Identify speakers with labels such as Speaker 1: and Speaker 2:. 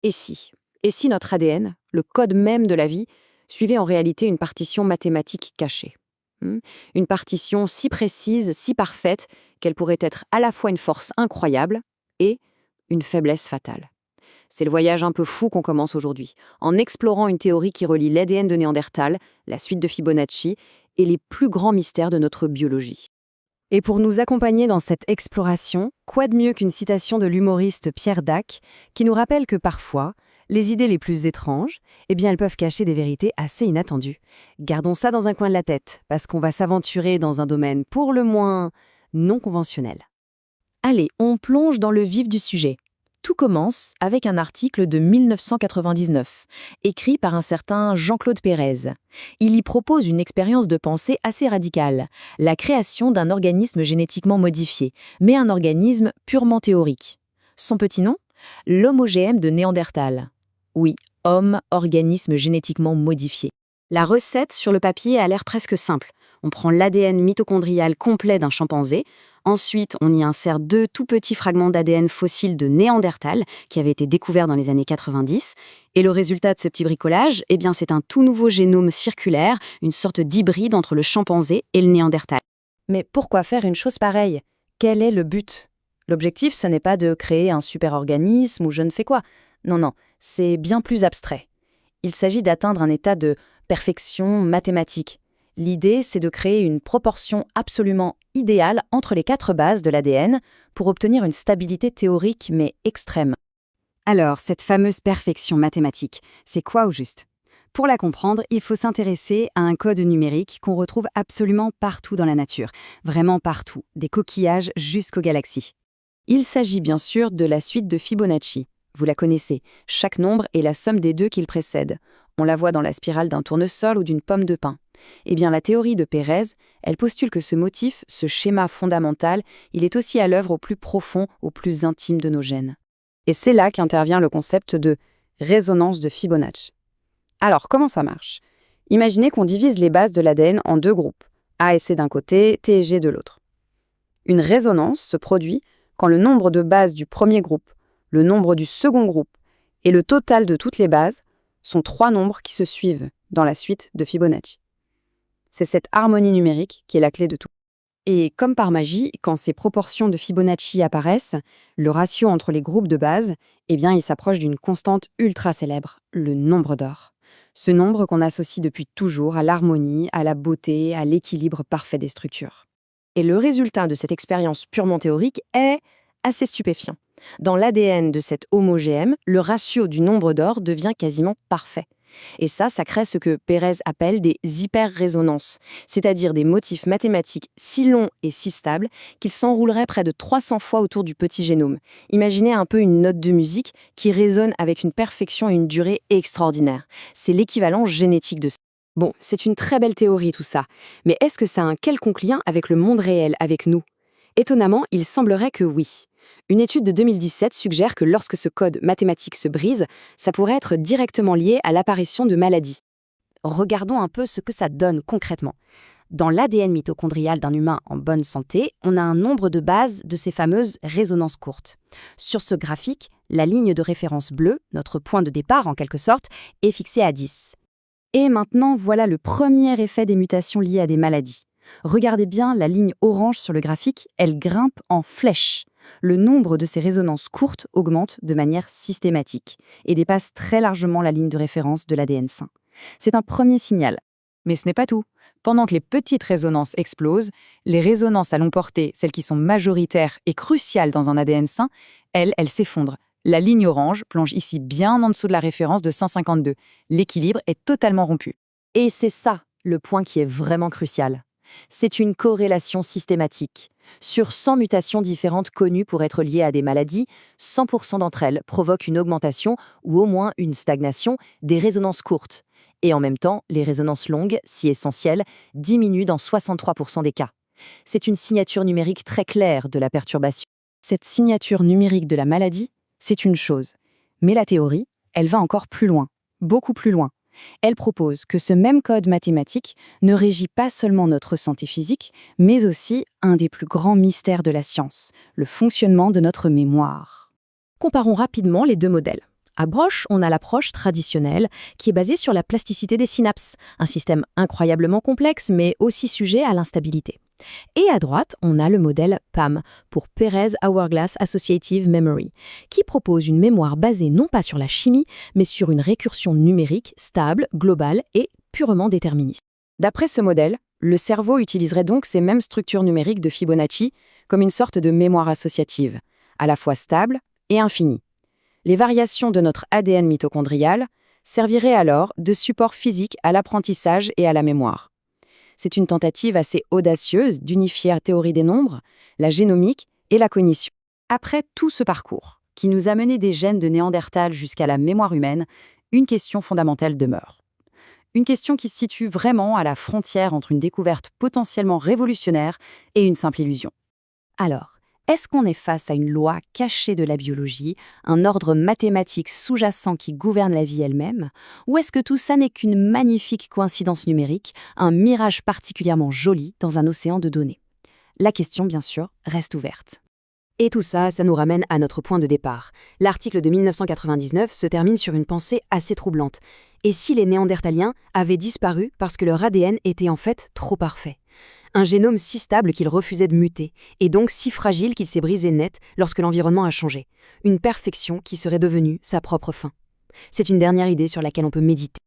Speaker 1: Et si Et si notre ADN, le code même de la vie, suivait en réalité une partition mathématique cachée? Une partition si précise, si parfaite, qu'elle pourrait être à la fois une force incroyable et une faiblesse fatale. C'est le voyage un peu fou qu'on commence aujourd'hui, en explorant une théorie qui relie l'ADN de Néandertal, la suite de Fibonacci et les plus grands mystères de notre biologie. Et pour nous accompagner dans cette exploration, quoi de mieux qu'une citation de l'humoriste Pierre Dac, qui nous rappelle que parfois, les idées les plus étranges, eh bien, elles peuvent cacher des vérités assez inattendues. Gardons ça dans un coin de la tête, parce qu'on va s'aventurer dans un domaine pour le moins non conventionnel.
Speaker 2: Allez, on plonge dans le vif du sujet. Tout commence avec un article de 1999, écrit par un certain Jean-Claude Pérez. Il y propose une expérience de pensée assez radicale, la création d'un organisme génétiquement modifié, mais un organisme purement théorique. Son petit nom? L'Homo OGM de Néandertal. Oui, homme, organisme génétiquement modifié.
Speaker 1: La recette sur le papier a l'air presque simple. On prend l'ADN mitochondrial complet d'un chimpanzé. Ensuite, on y insère 2 tout petits fragments d'ADN fossiles de Néandertal qui avaient été découverts dans les années 90. Et le résultat de ce petit bricolage, eh bien, c'est un tout nouveau génome circulaire, une sorte d'hybride entre le chimpanzé et le Néandertal.
Speaker 2: Mais pourquoi faire une chose pareille? Quel est le but? L'objectif, ce n'est pas de créer un super-organisme ou je ne sais quoi. Non, c'est bien plus abstrait. Il s'agit d'atteindre un état de perfection mathématique. L'idée, c'est de créer une proportion absolument idéale entre les 4 bases de l'ADN pour obtenir une stabilité théorique mais extrême.
Speaker 1: Alors, cette fameuse perfection mathématique, c'est quoi au juste? Pour la comprendre, il faut s'intéresser à un code numérique qu'on retrouve absolument partout dans la nature, vraiment partout, des coquillages jusqu'aux galaxies. Il s'agit bien sûr de la suite de Fibonacci. Vous la connaissez, chaque nombre est la somme des 2 qu'il précède. On la voit dans la spirale d'un tournesol ou d'une pomme de pin. Eh bien, la théorie de Pérez, elle postule que ce motif, ce schéma fondamental, il est aussi à l'œuvre au plus profond, au plus intime de nos gènes. Et c'est là qu'intervient le concept de résonance de Fibonacci. Alors, comment ça marche? Imaginez qu'on divise les bases de l'ADN en 2 groupes, A et C d'un côté, T et G de l'autre. Une résonance se produit quand le nombre de bases du premier groupe, le nombre du second groupe et le total de toutes les bases sont 3 nombres qui se suivent dans la suite de Fibonacci. C'est cette harmonie numérique qui est la clé de tout. Et comme par magie, quand ces proportions de Fibonacci apparaissent, le ratio entre les groupes de base, eh bien, il s'approche d'une constante ultra célèbre, le nombre d'or. Ce nombre qu'on associe depuis toujours à l'harmonie, à la beauté, à l'équilibre parfait des structures. Et le résultat de cette expérience purement théorique est assez stupéfiant. Dans l'ADN de cet Homo OGM, le ratio du nombre d'or devient quasiment parfait. Et ça crée ce que Pérez appelle des hyperrésonances, c'est-à-dire des motifs mathématiques si longs et si stables qu'ils s'enrouleraient près de 300 fois autour du petit génome. Imaginez un peu une note de musique qui résonne avec une perfection et une durée extraordinaire. C'est l'équivalent génétique de ça. Bon, c'est une très belle théorie tout ça, mais est-ce que ça a un quelconque lien avec le monde réel, avec nous? Étonnamment, il semblerait que oui. Une étude de 2017 suggère que lorsque ce code mathématique se brise, ça pourrait être directement lié à l'apparition de maladies. Regardons un peu ce que ça donne concrètement. Dans l'ADN mitochondrial d'un humain en bonne santé, on a un nombre de bases de ces fameuses résonances courtes. Sur ce graphique, la ligne de référence bleue, notre point de départ en quelque sorte, est fixée à 10. Et maintenant, voilà le premier effet des mutations liées à des maladies. Regardez bien la ligne orange sur le graphique, elle grimpe en flèche. Le nombre de ces résonances courtes augmente de manière systématique et dépasse très largement la ligne de référence de l'ADN sain. C'est un premier signal. Mais ce n'est pas tout. Pendant que les petites résonances explosent, les résonances à longue portée, celles qui sont majoritaires et cruciales dans un ADN sain, elles s'effondrent. La ligne orange plonge ici bien en dessous de la référence de 152. L'équilibre est totalement rompu. Et c'est ça le point qui est vraiment crucial. C'est une corrélation systématique. Sur 100 mutations différentes connues pour être liées à des maladies, 100% d'entre elles provoquent une augmentation ou au moins une stagnation des résonances courtes. Et en même temps, les résonances longues, si essentielles, diminuent dans 63% des cas. C'est une signature numérique très claire de la perturbation. Cette signature numérique de la maladie, c'est une chose. Mais la théorie, elle va encore plus loin, beaucoup plus loin. Elle propose que ce même code mathématique ne régit pas seulement notre santé physique, mais aussi un des plus grands mystères de la science, le fonctionnement de notre mémoire. Comparons rapidement les 2 modèles.
Speaker 2: À gauche, on a l'approche traditionnelle qui est basée sur la plasticité des synapses, un système incroyablement complexe mais aussi sujet à l'instabilité. Et à droite, on a le modèle PAM, pour Perez Hourglass Associative Memory, qui propose une mémoire basée non pas sur la chimie, mais sur une récursion numérique stable, globale et purement déterministe. D'après ce modèle, le cerveau utiliserait donc ces mêmes structures numériques de Fibonacci comme une sorte de mémoire associative, à la fois stable et infinie. Les variations de notre ADN mitochondrial serviraient alors de support physique à l'apprentissage et à la mémoire. C'est une tentative assez audacieuse d'unifier la théorie des nombres, la génomique et la cognition.
Speaker 1: Après tout ce parcours, qui nous a mené des gènes de Néandertal jusqu'à la mémoire humaine, une question fondamentale demeure. Une question qui se situe vraiment à la frontière entre une découverte potentiellement révolutionnaire et une simple illusion. Alors, est-ce qu'on est face à une loi cachée de la biologie, un ordre mathématique sous-jacent qui gouverne la vie elle-même, ou est-ce que tout ça n'est qu'une magnifique coïncidence numérique, un mirage particulièrement joli dans un océan de données? La question, bien sûr, reste ouverte. Et tout ça, ça nous ramène à notre point de départ. L'article de 1999 se termine sur une pensée assez troublante. Et si les Néandertaliens avaient disparu parce que leur ADN était en fait trop parfait? Un génome si stable qu'il refusait de muter, et donc si fragile qu'il s'est brisé net lorsque l'environnement a changé. Une perfection qui serait devenue sa propre fin. C'est une dernière idée sur laquelle on peut méditer.